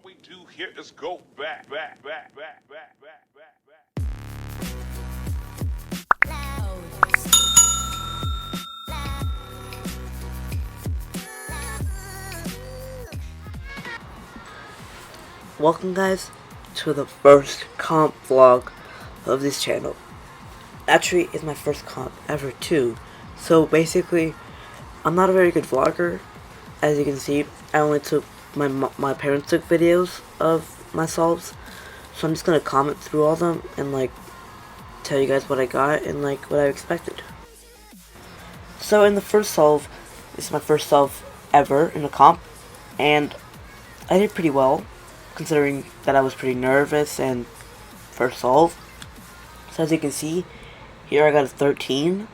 what we do here is go back. Welcome guys to the first comp vlog of this channel. Actually, it's my first comp ever too. So basically, I'm not a very good vlogger. As you can see, I only took my parents took videos of my solves. So I'm just gonna comment through all of them and like tell you guys what I got and like what I expected. So in the first solve, this is my first solve ever in a comp, and I did pretty well, considering that I was pretty nervous and first solve. So as you can see, here I got a 13,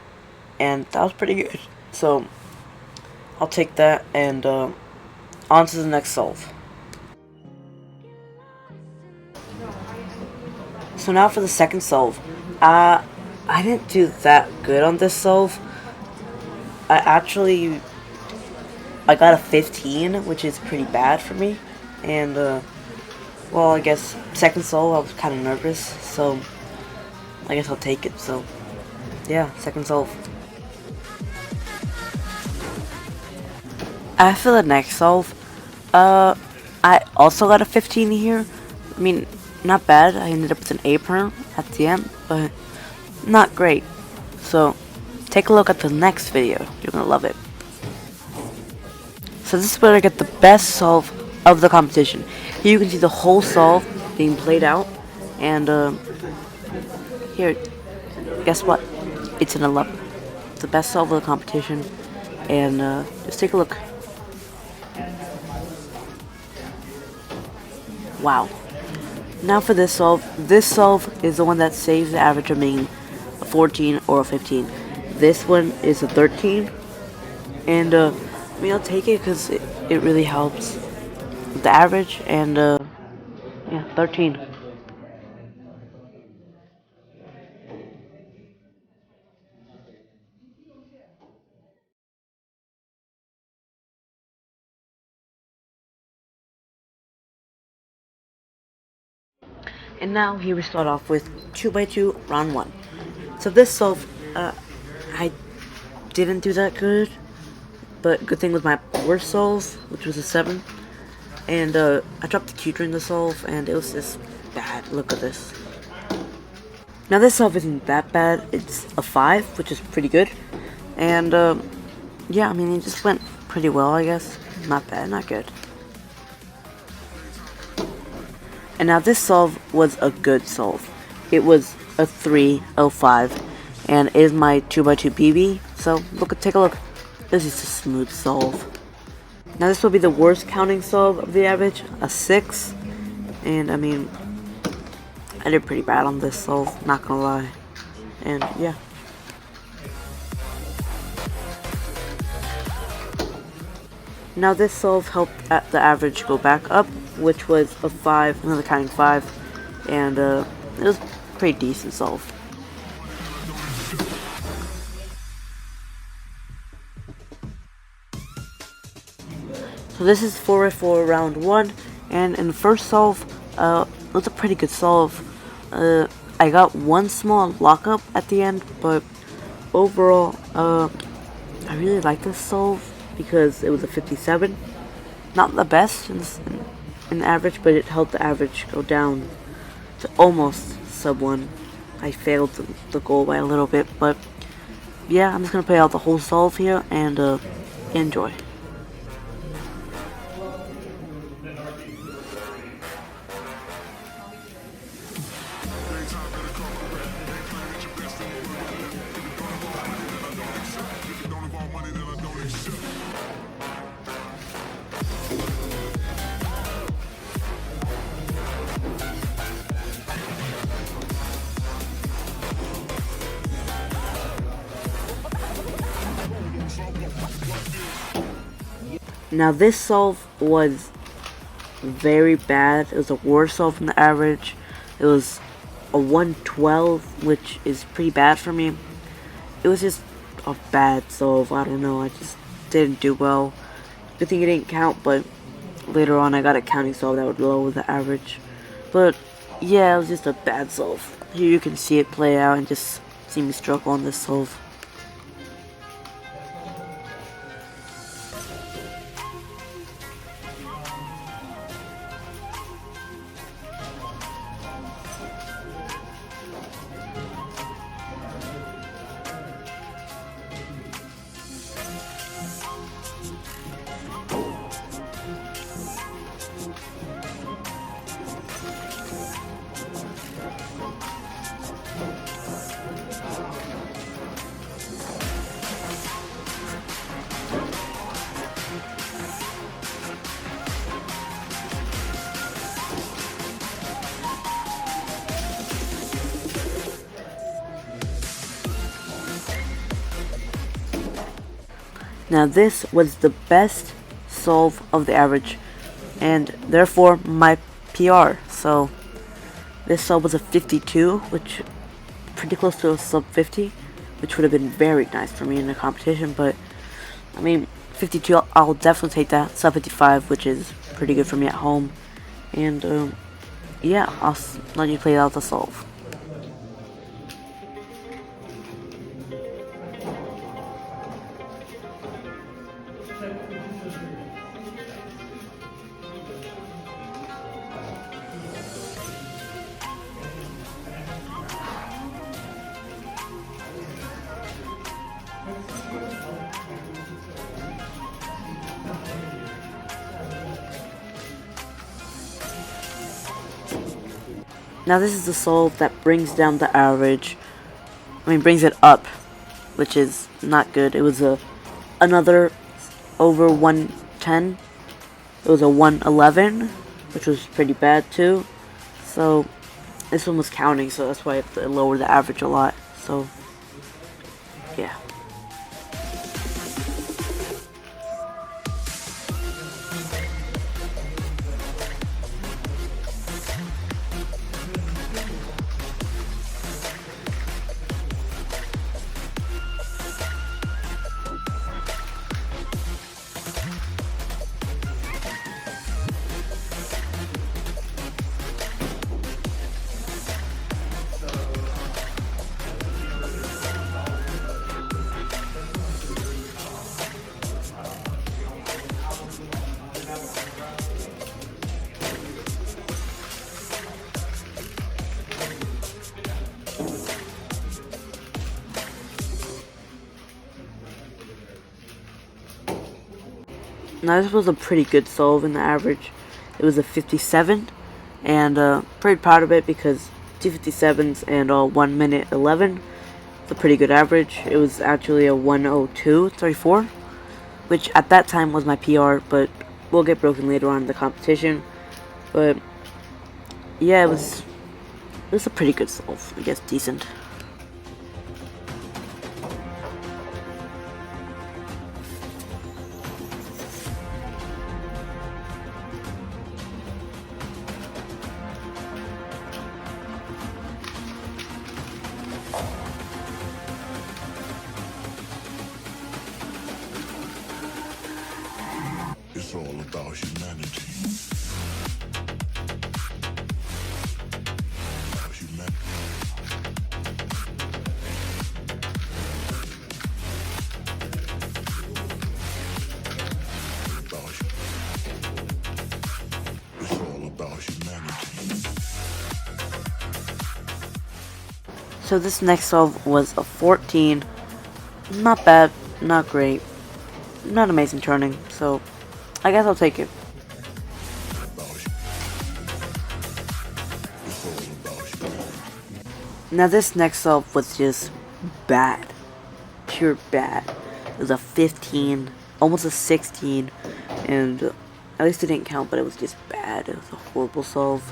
and that was pretty good. So I'll take that and on to the next solve. So now for the second solve. I didn't do that good on this solve. I got a 15, which is pretty bad for me, and well, I guess second solve I was kind of nervous, so I guess I'll take it. So yeah, second solve. After the next solve, I also got a 15 here. I mean, not bad. I ended up with an apron at the end, but not great. So take a look at the next video. You're gonna love it. So this is where I get the best solve of the competition. Here you can see the whole solve being played out, and here, guess what? It's an 11. It's the best solve of the competition, and just take a look. Wow. Now for this solve. This solve is the one that saves the average of being a 14 or a 15. This one is a 13, and I mean, I'll take it because it really helps with the average, and yeah, 13. And now here we start off with 2x2 round 1. So this solve, I didn't do that good, but good thing with my worst solve, which was a 7. And I dropped the Q during the solve, and it was just bad. Look at this. Now this solve isn't that bad. It's a 5, which is pretty good. And yeah, I mean, it just went pretty well, I guess. Not bad, not good. And now this solve was a good solve. It was a 305, and it is my 2x2 BB. So take a look. This is a smooth solve. Now this will be the worst counting solve of the average, a 6. And I mean, I did pretty bad on this solve, not gonna lie. And yeah. Now this solve helped the average go back up, which was a 5, another counting 5, and it was a pretty decent solve. So this is 4x4 round 1, and in the first solve, it was a pretty good solve. I got one small lockup at the end, but overall, I really like this solve because it was a 57. Not the best in average, but it helped the average go down to almost sub 1. I failed the goal by a little bit, but yeah, I'm just gonna play out the whole solve here and enjoy. Now this solve was very bad. It was a worse solve than the average. It was a 112, which is pretty bad for me. It was just a bad solve. I don't know. I just didn't do well. Good thing it didn't count, but later on I got a counting solve that would lower the average. But yeah, it was just a bad solve. Here you can see it play out and just see me struggle on this solve. Now this was the best solve of the average, and therefore my PR. So this solve was a 52, which pretty close to a sub 50, which would have been very nice for me in the competition. But I mean, 52, I'll definitely take that. Sub 55, which is pretty good for me at home. And yeah, I'll let you play out the solve. Now this is the solve that brings down the average. I mean, brings it up, which is not good. It was another over 110. It was a 111, which was pretty bad too. So this one was counting, so that's why it lowered the average a lot. So yeah. Now this was a pretty good solve in the average. It was a 57, and pretty proud of it because 257s and 1 minute 11. It's a pretty good average. It was actually a 102.34, which at that time was my PR, but will get broken later on in the competition. But yeah, it was a pretty good solve. I guess decent. It's all about humanity. About humanity. It's all about humanity. So this next solve was a 14. Not bad, not great, not amazing turning, so I guess I'll take it. Now this next solve was just bad, pure bad. It was a 15, almost a 16, and at least it didn't count, but it was just bad. It was a horrible solve.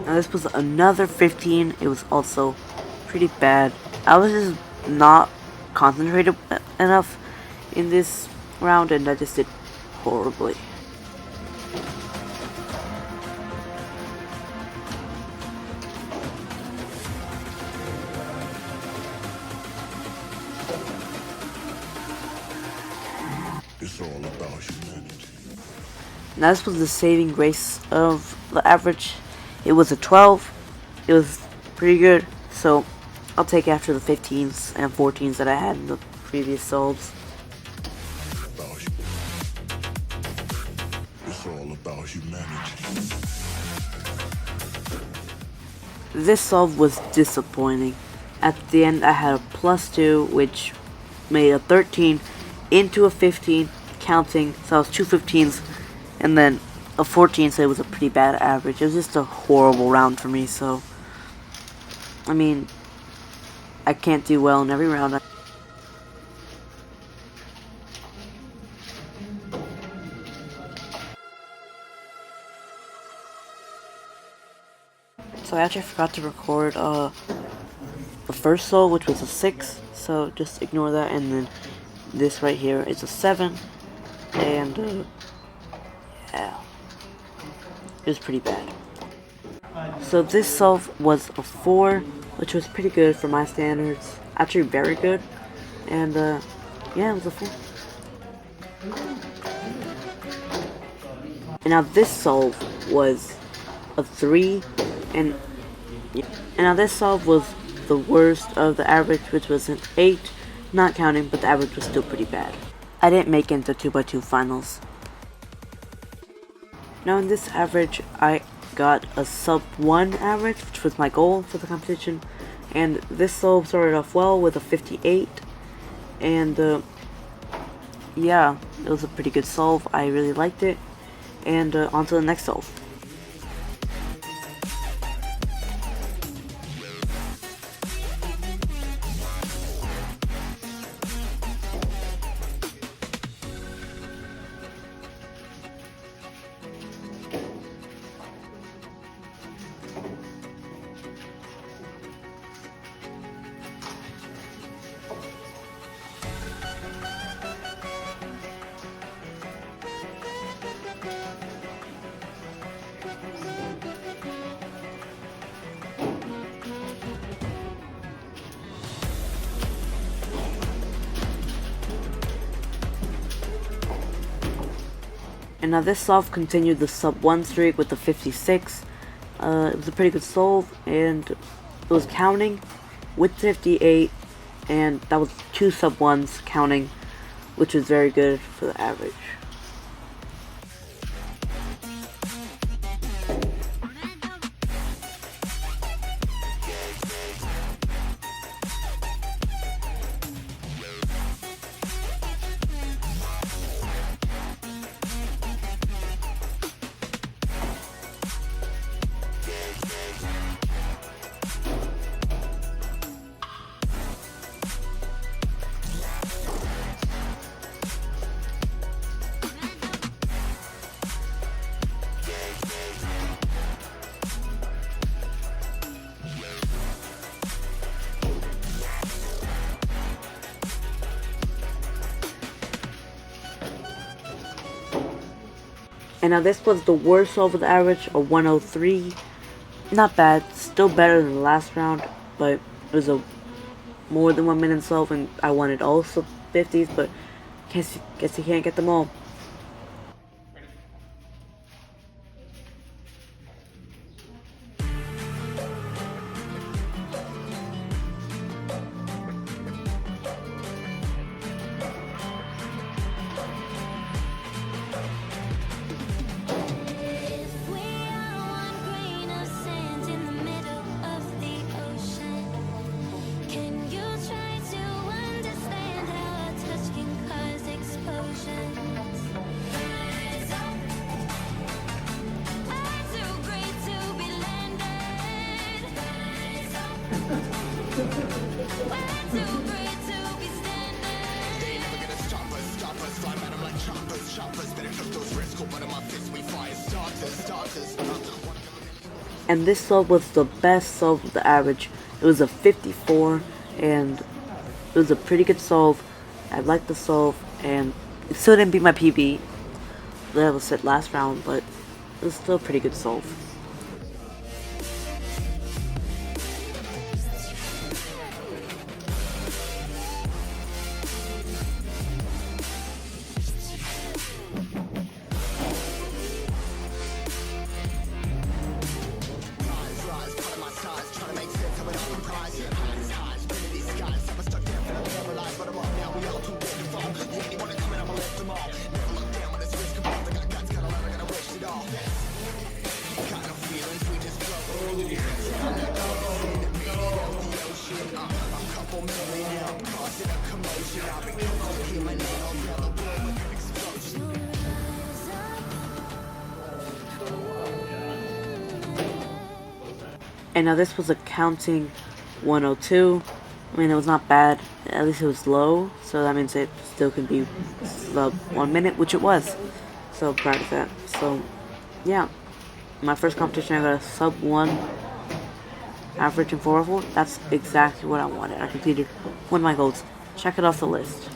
Now this was another 15. It was also pretty bad. I was just not concentrated enough in this round, and I just did horribly. It's all about humanity. Now this was the saving grace of the average. It was a 12. It was pretty good, so I'll take after the 15s and 14s that I had in the previous solves. About hu- It's all about humanity. This solve was disappointing. At the end I had a +2, which made a 13 into a 15, counting, so I was 2 15s, and then a 14, so it was a pretty bad average. It was just a horrible round for me, so I mean, I can't do well in every round. So I actually forgot to record the first solve, which was a 6, so just ignore that, and then this right here is a 7, and yeah, it was pretty bad. So this solve was a 4, which was pretty good for my standards, actually very good, and yeah, it was a 4. And now this solve was a 3, and now this solve was the worst of the average, which was an 8, not counting, but the average was still pretty bad. I didn't make it into 2x2 finals. Now in this average, I got a sub 1 average, which was my goal for the competition, and this solve started off well with a 58, and yeah, it was a pretty good solve. I really liked it, and on to the next solve. And now this solve continued the sub 1 streak with the 56. It was a pretty good solve, and it was counting with 58, and that was 2 sub 1s counting, which was very good for the average. And now this was the worst solve of the average, a 103. Not bad, still better than the last round, but it was a more than 1 minute solve, and I wanted all sub 50s, but guess you can't get them all. And this solve was the best solve of the average. It was a 54, and it was a pretty good solve. I liked the solve, and it still didn't beat my PB that was set last round, but it was still a pretty good solve. And now this was a counting 102. I mean, it was not bad. At least it was low, so that means it still can be sub 1 minute, which it was. So proud of that. So, yeah. My first competition, I got a sub 1 average in 404. That's exactly what I wanted. I completed one of my goals. Check it off the list.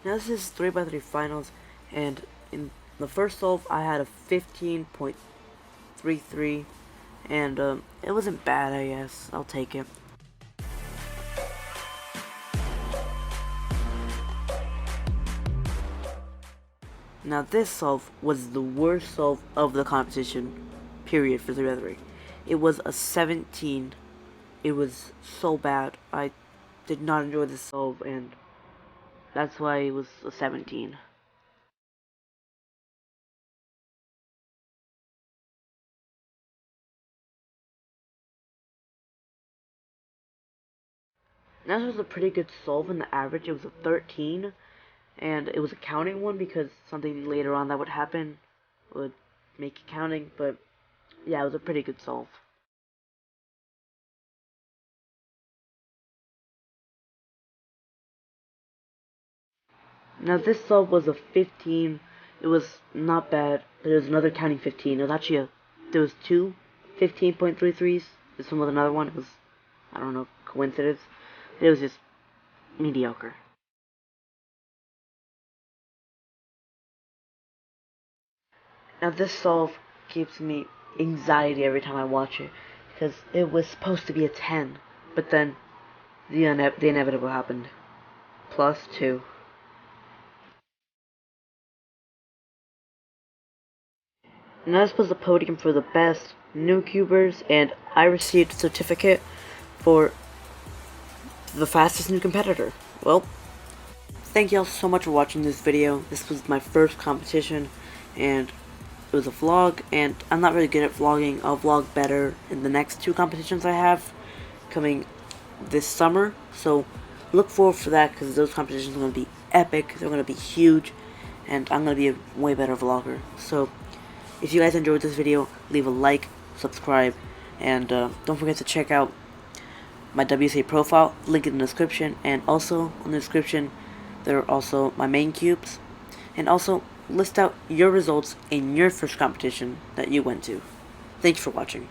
Now this is 3x3 finals, and in the first solve I had a 15.33, and it wasn't bad, I guess. I'll take it. Now this solve was the worst solve of the competition, period, for 3x3. It was a 17. It was so bad. I did not enjoy this solve, and that's why it was a 17. Now this was a pretty good solve in the average. It was a 13, and it was a counting one because something later on that would happen would make it counting, but yeah, it was a pretty good solve. Now this solve was a 15. It was not bad, but there was another counting 15. It was actually there was two 15.33s. This one was another one. It was, I don't know, coincidence. It was just mediocre. Now this solve gives me anxiety every time I watch it, because it was supposed to be a 10, but then the inevitable happened. +2. Now this was the podium for the best new cubers, and I received a certificate for the fastest new competitor. Well, thank you all so much for watching this video. This was my first competition, and it was a vlog, and I'm not really good at vlogging. I'll vlog better in the next 2 competitions I have coming this summer, so look forward for that, because those competitions are going to be epic. They're going to be huge, and I'm going to be a way better vlogger. So if you guys enjoyed this video, leave a like, subscribe, and don't forget to check out my WCA profile, link in the description, and also in the description there are also my main cubes, and also list out your results in your first competition that you went to. Thanks for watching.